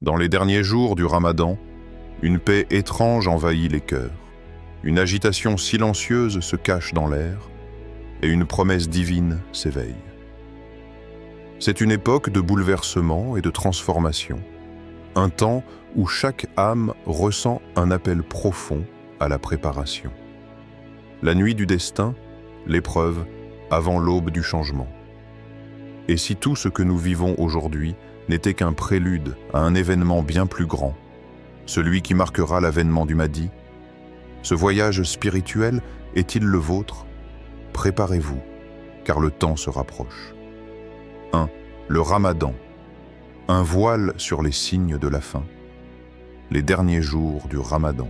Dans les derniers jours du Ramadan, une paix étrange envahit les cœurs. Une agitation silencieuse se cache dans l'air et une promesse divine s'éveille. C'est une époque de bouleversement et de transformation, un temps où chaque âme ressent un appel profond à la préparation. La nuit du destin, l'épreuve avant l'aube du changement. Et si tout ce que nous vivons aujourd'hui n'était qu'un prélude à un événement bien plus grand, celui qui marquera l'avènement du Mahdi, ce voyage spirituel est-il le vôtre? Préparez-vous, car le temps se rapproche. 1. Le Ramadan, un voile sur les signes de la fin. Les derniers jours du Ramadan.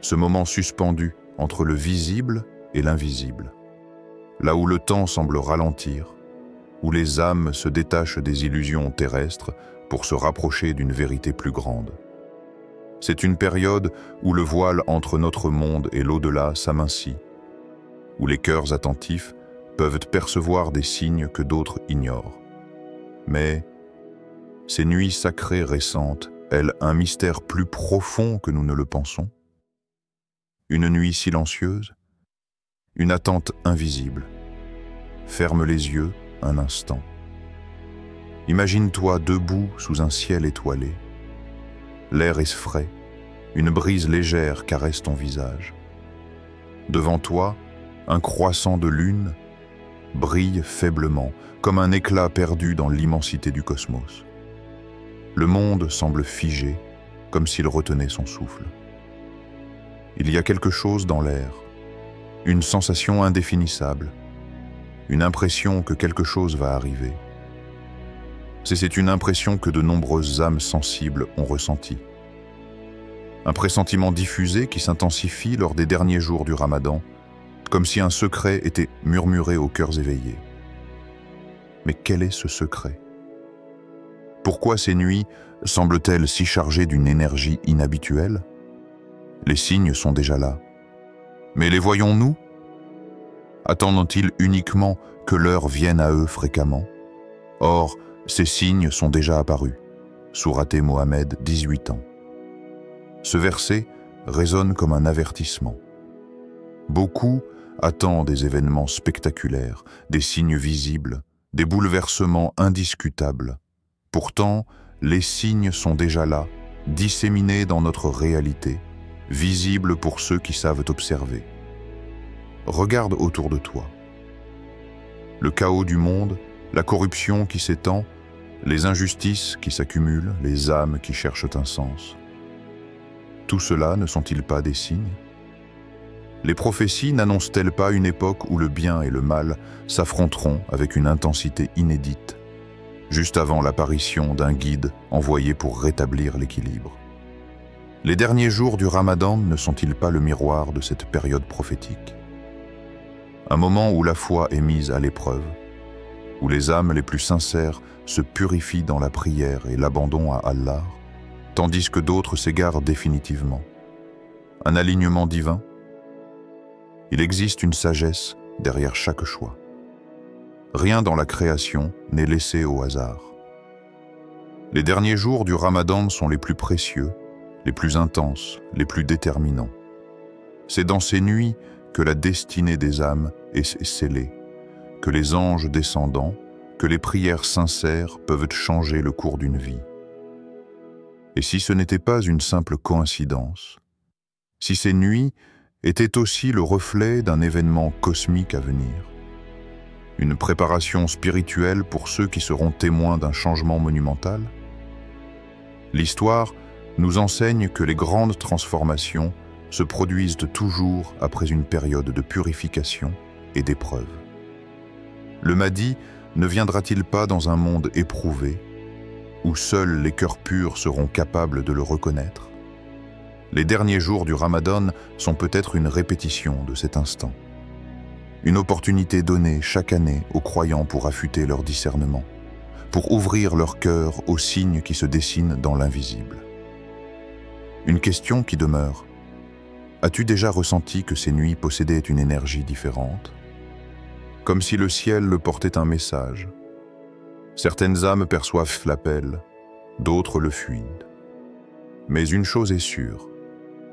Ce moment suspendu entre le visible et l'invisible. Là où le temps semble ralentir, où les âmes se détachent des illusions terrestres pour se rapprocher d'une vérité plus grande. C'est une période où le voile entre notre monde et l'au-delà s'amincit, où les cœurs attentifs peuvent percevoir des signes que d'autres ignorent. Mais ces nuits sacrées récentes, elles, un mystère plus profond que nous ne le pensons? Une nuit silencieuse, une attente invisible. Ferme les yeux un instant. Imagine-toi debout sous un ciel étoilé. L'air est frais, une brise légère caresse ton visage. Devant toi, un croissant de lune brille faiblement, comme un éclat perdu dans l'immensité du cosmos. Le monde semble figé, comme s'il retenait son souffle. Il y a quelque chose dans l'air, une sensation indéfinissable, une impression que quelque chose va arriver. C'est une impression que de nombreuses âmes sensibles ont ressentie. Un pressentiment diffusé qui s'intensifie lors des derniers jours du Ramadan, comme si un secret était murmuré aux cœurs éveillés. Mais quel est ce secret? Pourquoi ces nuits semblent-elles si chargées d'une énergie inhabituelle? Les signes sont déjà là. Mais les voyons-nous? Attendent-ils uniquement que l'heure vienne à eux fréquemment? Or, ces signes sont déjà apparus. Sourate Mohammed, 18 ans. Ce verset résonne comme un avertissement. Beaucoup attendent des événements spectaculaires, des signes visibles, des bouleversements indiscutables. Pourtant, les signes sont déjà là, disséminés dans notre réalité, visibles pour ceux qui savent observer. Regarde autour de toi. Le chaos du monde, la corruption qui s'étend, les injustices qui s'accumulent, les âmes qui cherchent un sens. Tout cela ne sont-ils pas des signes? Les prophéties n'annoncent-elles pas une époque où le bien et le mal s'affronteront avec une intensité inédite, juste avant l'apparition d'un guide envoyé pour rétablir l'équilibre? Les derniers jours du Ramadan ne sont-ils pas le miroir de cette période prophétique? Un moment où la foi est mise à l'épreuve, où les âmes les plus sincères se purifient dans la prière et l'abandon à Allah, tandis que d'autres s'égarent définitivement. Un alignement divin? Il existe une sagesse derrière chaque choix. Rien dans la création n'est laissé au hasard. Les derniers jours du Ramadan sont les plus précieux, les plus intenses, les plus déterminants. C'est dans ces nuits que la destinée des âmes est scellée, que les anges descendants, que les prières sincères peuvent changer le cours d'une vie. Et si ce n'était pas une simple coïncidence, si ces nuits étaient aussi le reflet d'un événement cosmique à venir, une préparation spirituelle pour ceux qui seront témoins d'un changement monumental? L'histoire nous enseigne que les grandes transformations se produisent toujours après une période de purification et d'épreuve. Le Mahdi ne viendra-t-il pas dans un monde éprouvé, où seuls les cœurs purs seront capables de le reconnaître? Les derniers jours du Ramadan sont peut-être une répétition de cet instant. Une opportunité donnée chaque année aux croyants pour affûter leur discernement, pour ouvrir leur cœur aux signes qui se dessinent dans l'invisible. Une question qui demeure: as-tu déjà ressenti que ces nuits possédaient une énergie différente? Comme si le ciel leur portait un message. Certaines âmes perçoivent l'appel, d'autres le fuient. Mais une chose est sûre,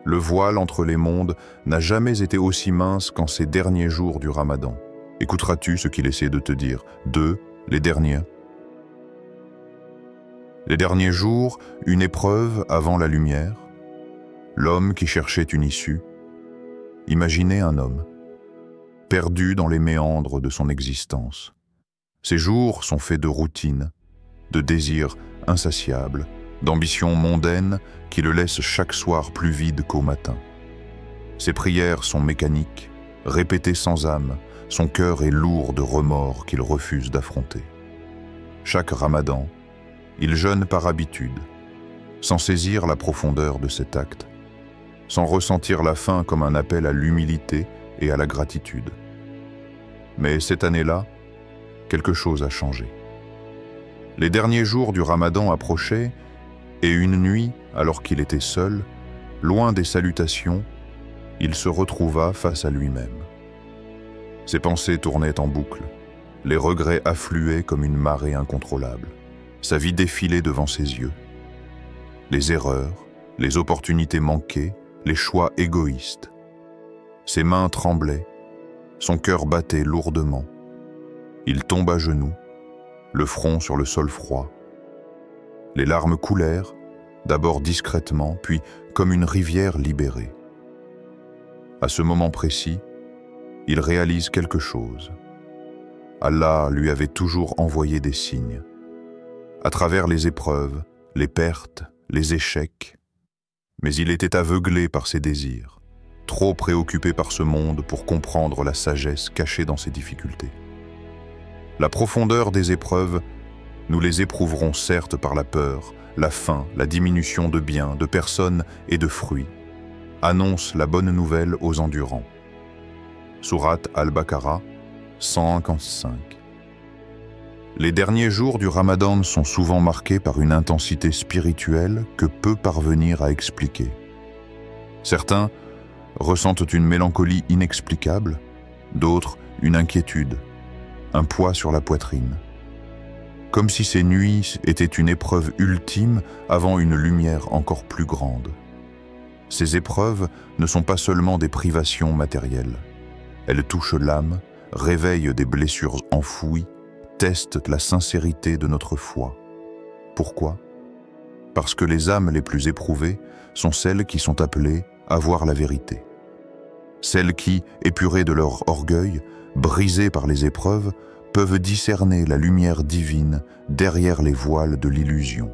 le voile entre les mondes n'a jamais été aussi mince qu'en ces derniers jours du Ramadan. Écouteras-tu ce qu'il essaie de te dire? Les derniers. Les derniers jours, une épreuve avant la lumière. L'homme qui cherchait une issue. Imaginez un homme, perdu dans les méandres de son existence. Ses jours sont faits de routine, de désirs insatiables, d'ambitions mondaines qui le laissent chaque soir plus vide qu'au matin. Ses prières sont mécaniques, répétées sans âme, son cœur est lourd de remords qu'il refuse d'affronter. Chaque Ramadan, il jeûne par habitude, sans saisir la profondeur de cet acte, sans ressentir la faim comme un appel à l'humilité et à la gratitude. Mais cette année-là, quelque chose a changé. Les derniers jours du Ramadan approchaient, et une nuit, alors qu'il était seul, loin des salutations, il se retrouva face à lui-même. Ses pensées tournaient en boucle, les regrets affluaient comme une marée incontrôlable. Sa vie défilait devant ses yeux. Les erreurs, les opportunités manquées, les choix égoïstes. Ses mains tremblaient, son cœur battait lourdement. Il tombe à genoux, le front sur le sol froid. Les larmes coulèrent, d'abord discrètement, puis comme une rivière libérée. À ce moment précis, il réalise quelque chose. Allah lui avait toujours envoyé des signes. À travers les épreuves, les pertes, les échecs. Mais il était aveuglé par ses désirs, trop préoccupé par ce monde pour comprendre la sagesse cachée dans ses difficultés. La profondeur des épreuves, nous les éprouverons certes par la peur, la faim, la diminution de biens, de personnes et de fruits. Annonce la bonne nouvelle aux endurants. Sourate Al-Baqarah, 155. Les derniers jours du Ramadan sont souvent marqués par une intensité spirituelle que peu parvenir à expliquer. Certains ressentent une mélancolie inexplicable, d'autres une inquiétude, un poids sur la poitrine. Comme si ces nuits étaient une épreuve ultime avant une lumière encore plus grande. Ces épreuves ne sont pas seulement des privations matérielles. Elles touchent l'âme, réveillent des blessures enfouies, testent la sincérité de notre foi. Pourquoi? Parce que les âmes les plus éprouvées sont celles qui sont appelées à voir la vérité. Celles qui, épurées de leur orgueil, brisées par les épreuves, peuvent discerner la lumière divine derrière les voiles de l'illusion.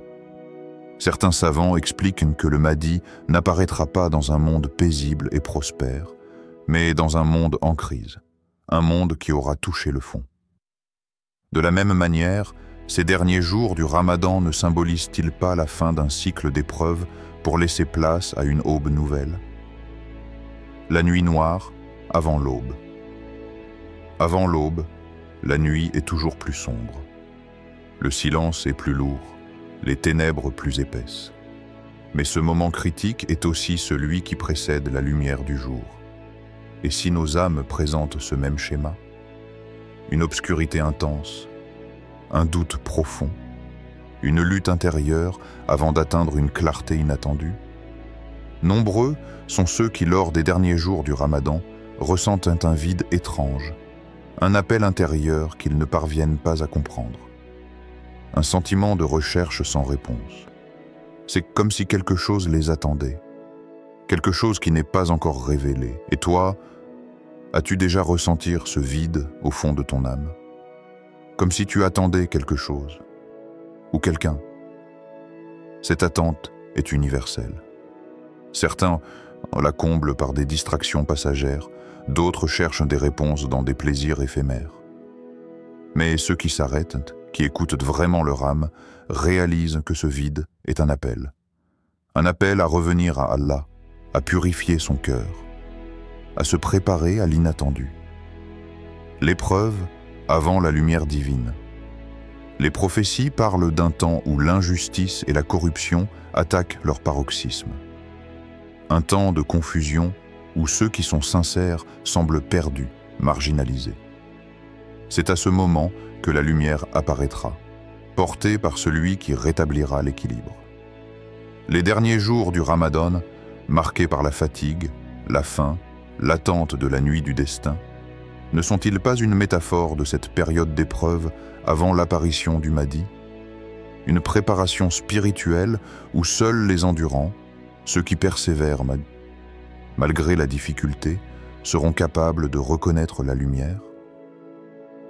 Certains savants expliquent que le Mahdi n'apparaîtra pas dans un monde paisible et prospère, mais dans un monde en crise, un monde qui aura touché le fond. De la même manière, ces derniers jours du Ramadan ne symbolisent-ils pas la fin d'un cycle d'épreuves pour laisser place à une aube nouvelle? La nuit noire avant l'aube. Avant l'aube, la nuit est toujours plus sombre. Le silence est plus lourd, les ténèbres plus épaisses. Mais ce moment critique est aussi celui qui précède la lumière du jour. Et si nos âmes présentent ce même schéma? Une obscurité intense, un doute profond, une lutte intérieure avant d'atteindre une clarté inattendue. Nombreux sont ceux qui, lors des derniers jours du Ramadan, ressentent un vide étrange, un appel intérieur qu'ils ne parviennent pas à comprendre. Un sentiment de recherche sans réponse. C'est comme si quelque chose les attendait, quelque chose qui n'est pas encore révélé. Et toi, as-tu déjà ressenti ce vide au fond de ton âme? Comme si tu attendais quelque chose, ou quelqu'un. Cette attente est universelle. Certains la comblent par des distractions passagères, d'autres cherchent des réponses dans des plaisirs éphémères. Mais ceux qui s'arrêtent, qui écoutent vraiment leur âme, réalisent que ce vide est un appel. Un appel à revenir à Allah, à purifier son cœur, à se préparer à l'inattendu. L'épreuve avant la lumière divine. Les prophéties parlent d'un temps où l'injustice et la corruption attaquent leur paroxysme. Un temps de confusion où ceux qui sont sincères semblent perdus, marginalisés. C'est à ce moment que la lumière apparaîtra. portés par celui qui rétablira l'équilibre. Les derniers jours du Ramadan, marqués par la fatigue, la faim, l'attente de la nuit du destin, ne sont-ils pas une métaphore de cette période d'épreuve avant l'apparition du Mahdi? Une préparation spirituelle où seuls les endurants, ceux qui persévèrent malgré la difficulté, seront capables de reconnaître la lumière?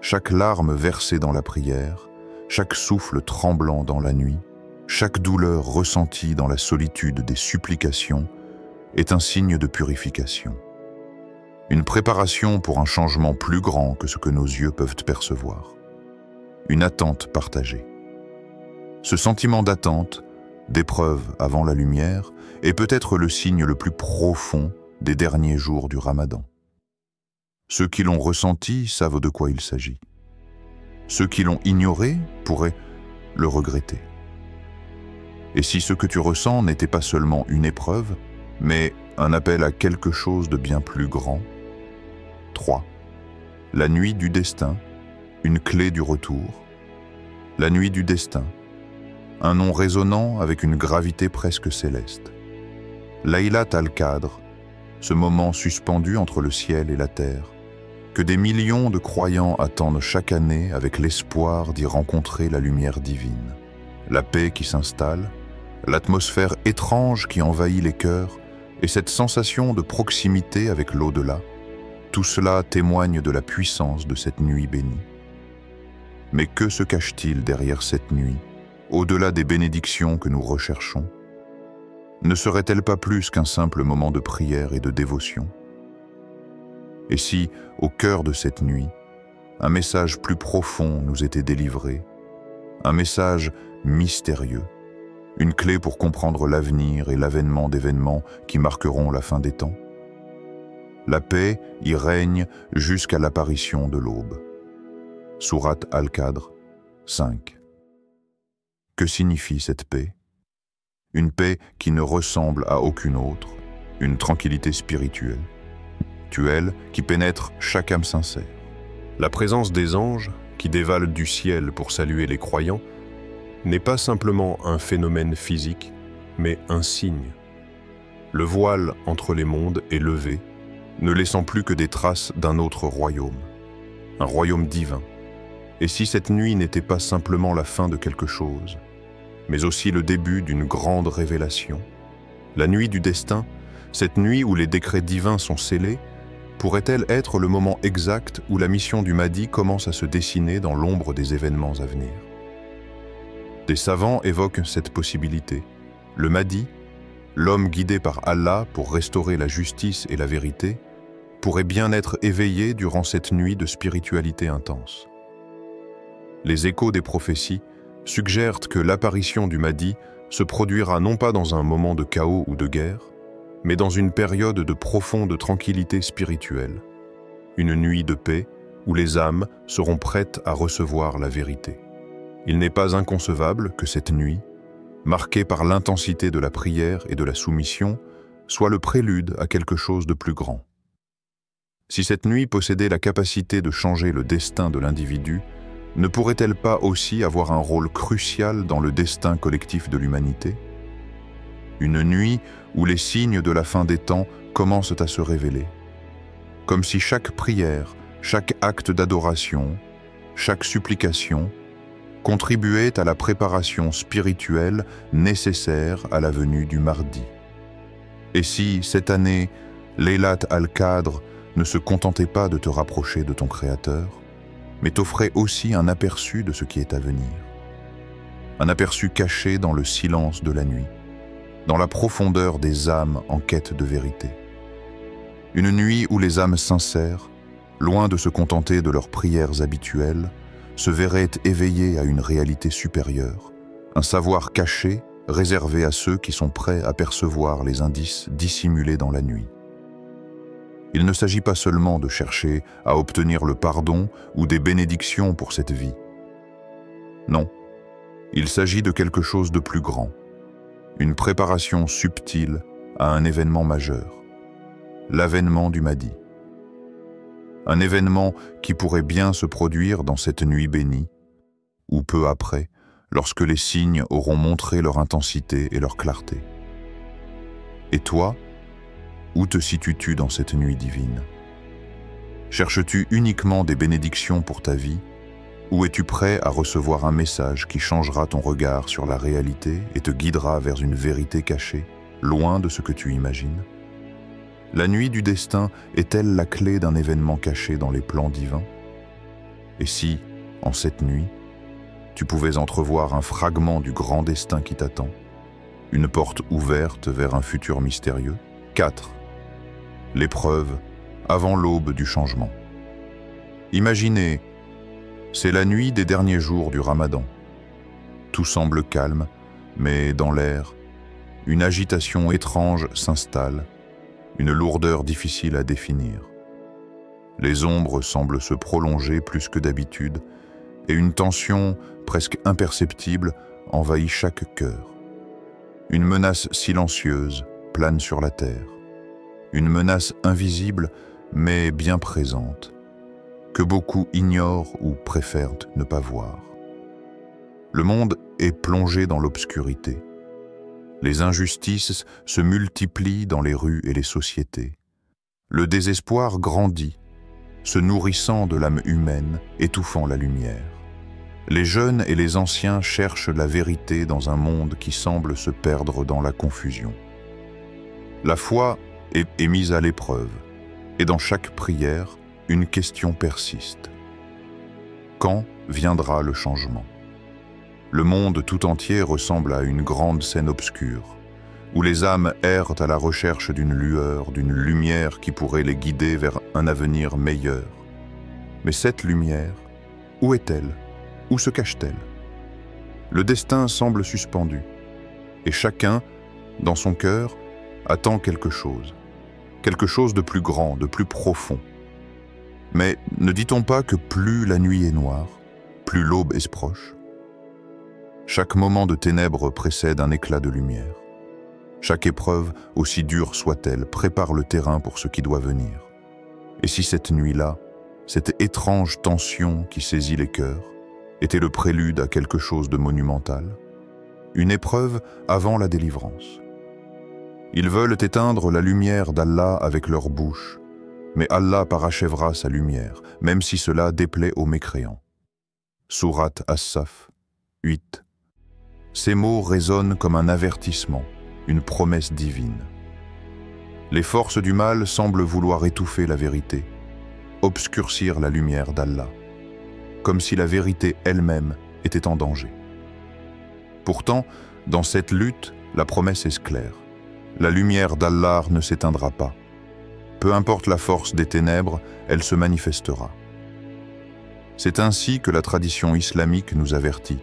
Chaque larme versée dans la prière, chaque souffle tremblant dans la nuit, chaque douleur ressentie dans la solitude des supplications est un signe de purification. Une préparation pour un changement plus grand que ce que nos yeux peuvent percevoir. Une attente partagée. Ce sentiment d'attente, d'épreuve avant la lumière, est peut-être le signe le plus profond des derniers jours du Ramadan. Ceux qui l'ont ressenti savent de quoi il s'agit. Ceux qui l'ont ignoré pourraient le regretter. Et si ce que tu ressens n'était pas seulement une épreuve, mais un appel à quelque chose de bien plus grand? 3. La nuit du destin, une clé du retour. La nuit du destin, un nom résonnant avec une gravité presque céleste. Laylat al-Qadr, ce moment suspendu entre le ciel et la terre, que des millions de croyants attendent chaque année avec l'espoir d'y rencontrer la lumière divine. La paix qui s'installe, l'atmosphère étrange qui envahit les cœurs et cette sensation de proximité avec l'au-delà, tout cela témoigne de la puissance de cette nuit bénie. Mais que se cache-t-il derrière cette nuit, au-delà des bénédictions que nous recherchons? Ne serait-elle pas plus qu'un simple moment de prière et de dévotion? Et si, au cœur de cette nuit, un message plus profond nous était délivré, un message mystérieux, une clé pour comprendre l'avenir et l'avènement d'événements qui marqueront la fin des temps? La paix y règne jusqu'à l'apparition de l'aube. Sourate Al-Qadr 5. Que signifie cette paix? Une paix qui ne ressemble à aucune autre, une tranquillité spirituelle, qui pénètre chaque âme sincère. La présence des anges, qui dévalent du ciel pour saluer les croyants, n'est pas simplement un phénomène physique, mais un signe. Le voile entre les mondes est levé, ne laissant plus que des traces d'un autre royaume, un royaume divin. Et si cette nuit n'était pas simplement la fin de quelque chose, mais aussi le début d'une grande révélation, la nuit du destin, cette nuit où les décrets divins sont scellés, pourrait-elle être le moment exact où la mission du Mahdi commence à se dessiner dans l'ombre des événements à venir? Des savants évoquent cette possibilité. Le Mahdi, l'homme guidé par Allah pour restaurer la justice et la vérité, pourrait bien être éveillé durant cette nuit de spiritualité intense. Les échos des prophéties suggèrent que l'apparition du Mahdi se produira non pas dans un moment de chaos ou de guerre, mais dans une période de profonde tranquillité spirituelle, une nuit de paix où les âmes seront prêtes à recevoir la vérité. Il n'est pas inconcevable que cette nuit, marquée par l'intensité de la prière et de la soumission, soit le prélude à quelque chose de plus grand. Si cette nuit possédait la capacité de changer le destin de l'individu, ne pourrait-elle pas aussi avoir un rôle crucial dans le destin collectif de l'humanité? Une nuit où les signes de la fin des temps commencent à se révéler. Comme si chaque prière, chaque acte d'adoration, chaque supplication contribuait à la préparation spirituelle nécessaire à la venue du Mahdi. Et si, cette année, Laylat al-Qadr ne se contentait pas de te rapprocher de ton Créateur, mais t'offrait aussi un aperçu de ce qui est à venir. Un aperçu caché dans le silence de la nuit, dans la profondeur des âmes en quête de vérité. Une nuit où les âmes sincères, loin de se contenter de leurs prières habituelles, se verraient éveillées à une réalité supérieure, un savoir caché réservé à ceux qui sont prêts à percevoir les indices dissimulés dans la nuit. Il ne s'agit pas seulement de chercher à obtenir le pardon ou des bénédictions pour cette vie. Non, il s'agit de quelque chose de plus grand, une préparation subtile à un événement majeur, l'avènement du Mahdi. Un événement qui pourrait bien se produire dans cette nuit bénie, ou peu après, lorsque les signes auront montré leur intensité et leur clarté. Et toi, où te situes-tu dans cette nuit divine? Cherches-tu uniquement des bénédictions pour ta vie, ou es-tu prêt à recevoir un message qui changera ton regard sur la réalité et te guidera vers une vérité cachée, loin de ce que tu imagines? La nuit du destin est-elle la clé d'un événement caché dans les plans divins? Et si, en cette nuit, tu pouvais entrevoir un fragment du grand destin qui t'attend, une porte ouverte vers un futur mystérieux? 4. L'épreuve avant l'aube du changement. Imaginez, c'est la nuit des derniers jours du Ramadan. Tout semble calme, mais dans l'air, une agitation étrange s'installe, une lourdeur difficile à définir. Les ombres semblent se prolonger plus que d'habitude, et une tension presque imperceptible envahit chaque cœur. Une menace silencieuse plane sur la terre. Une menace invisible, mais bien présente, que beaucoup ignorent ou préfèrent ne pas voir. Le monde est plongé dans l'obscurité. Les injustices se multiplient dans les rues et les sociétés. Le désespoir grandit, se nourrissant de l'âme humaine, étouffant la lumière. Les jeunes et les anciens cherchent la vérité dans un monde qui semble se perdre dans la confusion. La foi est mise à l'épreuve, et dans chaque prière, une question persiste. Quand viendra le changement? Le monde tout entier ressemble à une grande scène obscure, où les âmes errent à la recherche d'une lueur, d'une lumière qui pourrait les guider vers un avenir meilleur. Mais cette lumière, où est-elle? Où se cache-t-elle? Le destin semble suspendu, et chacun, dans son cœur, attend quelque chose de plus grand, de plus profond. Mais ne dit-on pas que plus la nuit est noire, plus l'aube est proche? Chaque moment de ténèbres précède un éclat de lumière. Chaque épreuve, aussi dure soit-elle, prépare le terrain pour ce qui doit venir. Et si cette nuit-là, cette étrange tension qui saisit les cœurs, était le prélude à quelque chose de monumental? Une épreuve avant la délivrance. Ils veulent éteindre la lumière d'Allah avec leur bouche, mais Allah parachèvera sa lumière, même si cela déplaît aux mécréants. Sourate As-Saf 8. Ces mots résonnent comme un avertissement, une promesse divine. Les forces du mal semblent vouloir étouffer la vérité, obscurcir la lumière d'Allah, comme si la vérité elle-même était en danger. Pourtant, dans cette lutte, la promesse est claire. La lumière d'Allah ne s'éteindra pas. Peu importe la force des ténèbres, elle se manifestera. C'est ainsi que la tradition islamique nous avertit.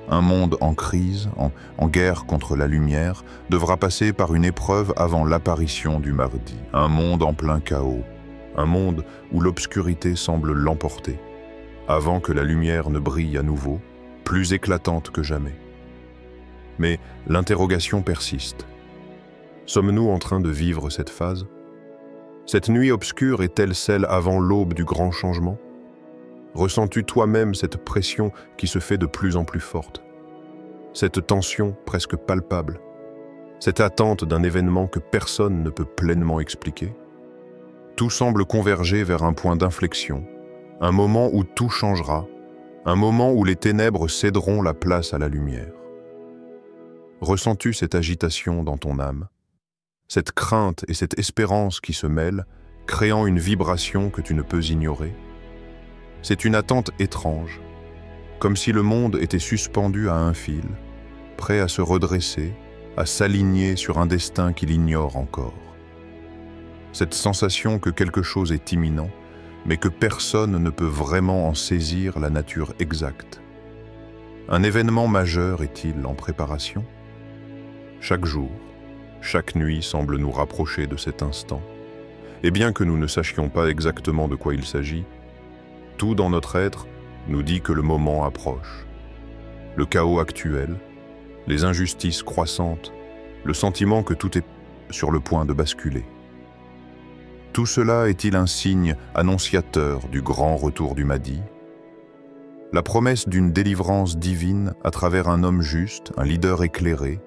Un monde en crise, en guerre contre la lumière, devra passer par une épreuve avant l'apparition du Mahdi. Un monde en plein chaos, un monde où l'obscurité semble l'emporter, avant que la lumière ne brille à nouveau, plus éclatante que jamais. Mais l'interrogation persiste. Sommes-nous en train de vivre cette phase? Cette nuit obscure est-elle celle avant l'aube du grand changement? Ressens-tu toi-même cette pression qui se fait de plus en plus forte? Cette tension presque palpable? Cette attente d'un événement que personne ne peut pleinement expliquer? Tout semble converger vers un point d'inflexion, un moment où tout changera, un moment où les ténèbres céderont la place à la lumière. Ressens-tu cette agitation dans ton âme? Cette crainte et cette espérance qui se mêlent, créant une vibration que tu ne peux ignorer? C'est une attente étrange, comme si le monde était suspendu à un fil, prêt à se redresser, à s'aligner sur un destin qu'il ignore encore. Cette sensation que quelque chose est imminent, mais que personne ne peut vraiment en saisir la nature exacte. Un événement majeur est-il en préparation? Chaque jour, chaque nuit semble nous rapprocher de cet instant. Et bien que nous ne sachions pas exactement de quoi il s'agit, tout dans notre être nous dit que le moment approche. Le chaos actuel, les injustices croissantes, le sentiment que tout est sur le point de basculer. Tout cela est-il un signe annonciateur du grand retour du Mahdi? La promesse d'une délivrance divine à travers un homme juste, un leader éclairé,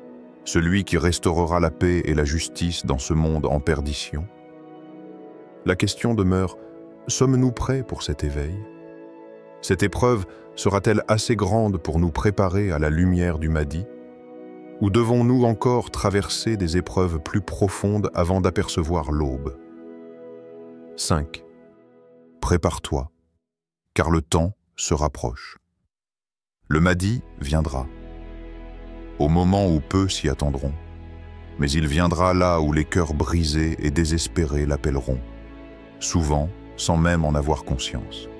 celui qui restaurera la paix et la justice dans ce monde en perdition. La question demeure, sommes-nous prêts pour cet éveil? Cette épreuve sera-t-elle assez grande pour nous préparer à la lumière du Mahdi? Ou devons-nous encore traverser des épreuves plus profondes avant d'apercevoir l'aube? 5. Prépare-toi, car le temps se rapproche. Le Mahdi viendra, au moment où peu s'y attendront, mais il viendra là où les cœurs brisés et désespérés l'appelleront, souvent sans même en avoir conscience.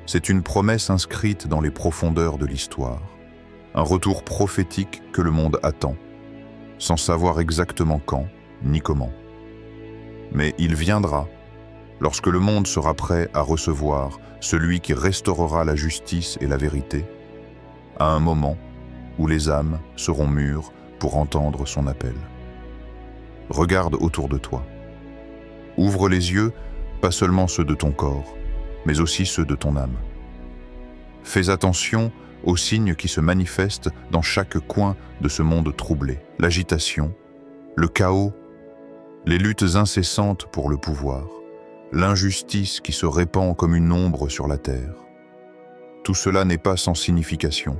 C'est une promesse inscrite dans les profondeurs de l'histoire, un retour prophétique que le monde attend, sans savoir exactement quand ni comment. Mais il viendra lorsque le monde sera prêt à recevoir celui qui restaurera la justice et la vérité, à un moment où les âmes seront mûres pour entendre son appel. Regarde autour de toi. Ouvre les yeux, pas seulement ceux de ton corps, mais aussi ceux de ton âme. Fais attention aux signes qui se manifestent dans chaque coin de ce monde troublé. L'agitation, le chaos, les luttes incessantes pour le pouvoir, l'injustice qui se répand comme une ombre sur la terre. Tout cela n'est pas sans signification.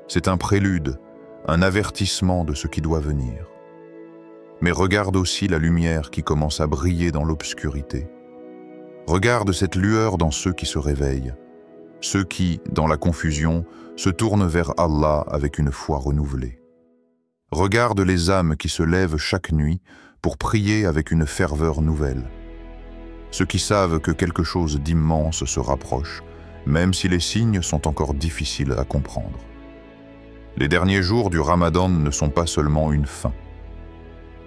C'est un prélude, un avertissement de ce qui doit venir. Mais regarde aussi la lumière qui commence à briller dans l'obscurité. Regarde cette lueur dans ceux qui se réveillent, ceux qui, dans la confusion, se tournent vers Allah avec une foi renouvelée. Regarde les âmes qui se lèvent chaque nuit pour prier avec une ferveur nouvelle. Ceux qui savent que quelque chose d'immense se rapproche, même si les signes sont encore difficiles à comprendre. Les derniers jours du Ramadan ne sont pas seulement une fin.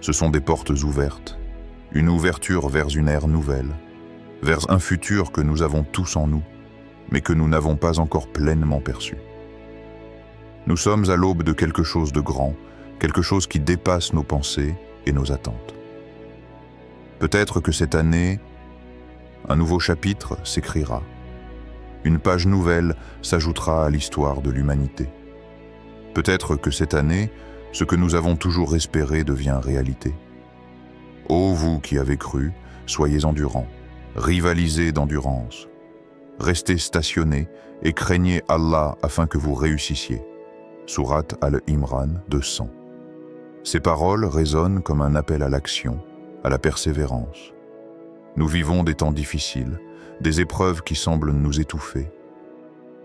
Ce sont des portes ouvertes, une ouverture vers une ère nouvelle, vers un futur que nous avons tous en nous, mais que nous n'avons pas encore pleinement perçu. Nous sommes à l'aube de quelque chose de grand, quelque chose qui dépasse nos pensées et nos attentes. Peut-être que cette année, un nouveau chapitre s'écrira. Une page nouvelle s'ajoutera à l'histoire de l'humanité. Peut-être que cette année, ce que nous avons toujours espéré devient réalité. Ô vous qui avez cru, soyez endurants, rivalisez d'endurance. Restez stationnés et craignez Allah afin que vous réussissiez. Sourate Al-Imran 200. Ces paroles résonnent comme un appel à l'action, à la persévérance. Nous vivons des temps difficiles, des épreuves qui semblent nous étouffer.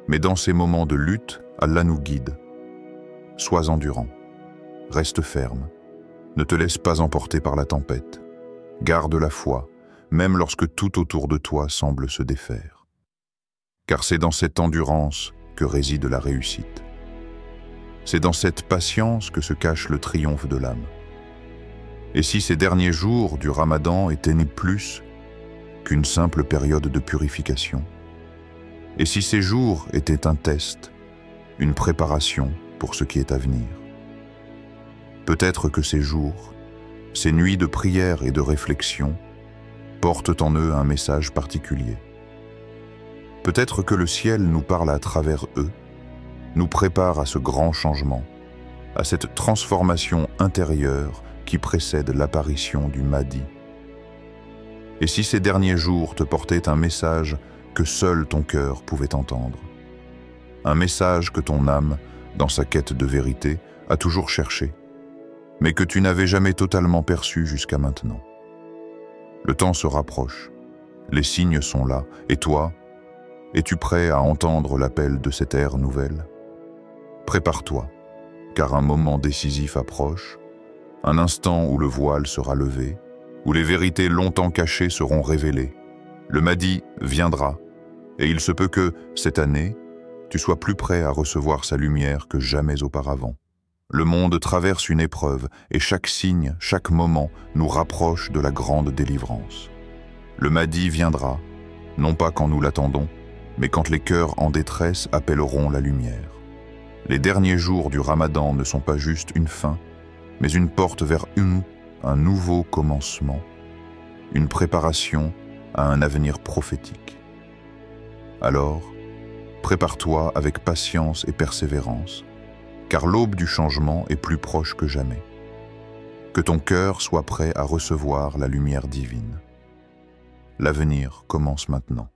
Mais dans ces moments de lutte, Allah nous guide. Sois endurant, reste ferme, ne te laisse pas emporter par la tempête. Garde la foi, même lorsque tout autour de toi semble se défaire. Car c'est dans cette endurance que réside la réussite. C'est dans cette patience que se cache le triomphe de l'âme. Et si ces derniers jours du Ramadan étaient ni plus qu'une simple période de purification? Et si ces jours étaient un test, une préparation pour ce qui est à venir? Peut-être que ces jours, ces nuits de prière et de réflexion, portent en eux un message particulier. Peut-être que le ciel nous parle à travers eux, nous prépare à ce grand changement, à cette transformation intérieure qui précède l'apparition du Mahdi. Et si ces derniers jours te portaient un message que seul ton cœur pouvait entendre, un message que ton âme, dans sa quête de vérité, a toujours cherché, mais que tu n'avais jamais totalement perçu jusqu'à maintenant. Le temps se rapproche, les signes sont là, et toi, es-tu prêt à entendre l'appel de cette ère nouvelle? Prépare-toi, car un moment décisif approche, un instant où le voile sera levé, où les vérités longtemps cachées seront révélées. Le Mahdi viendra, et il se peut que, cette année, tu sois plus prêt à recevoir sa lumière que jamais auparavant. Le monde traverse une épreuve, et chaque signe, chaque moment, nous rapproche de la grande délivrance. Le Mahdi viendra, non pas quand nous l'attendons, mais quand les cœurs en détresse appelleront la lumière. Les derniers jours du Ramadan ne sont pas juste une fin, mais une porte vers un nouveau commencement, une préparation à un avenir prophétique. Alors, Prépare-toi avec patience et persévérance, car l'aube du changement est plus proche que jamais. Que ton cœur soit prêt à recevoir la lumière divine. L'avenir commence maintenant.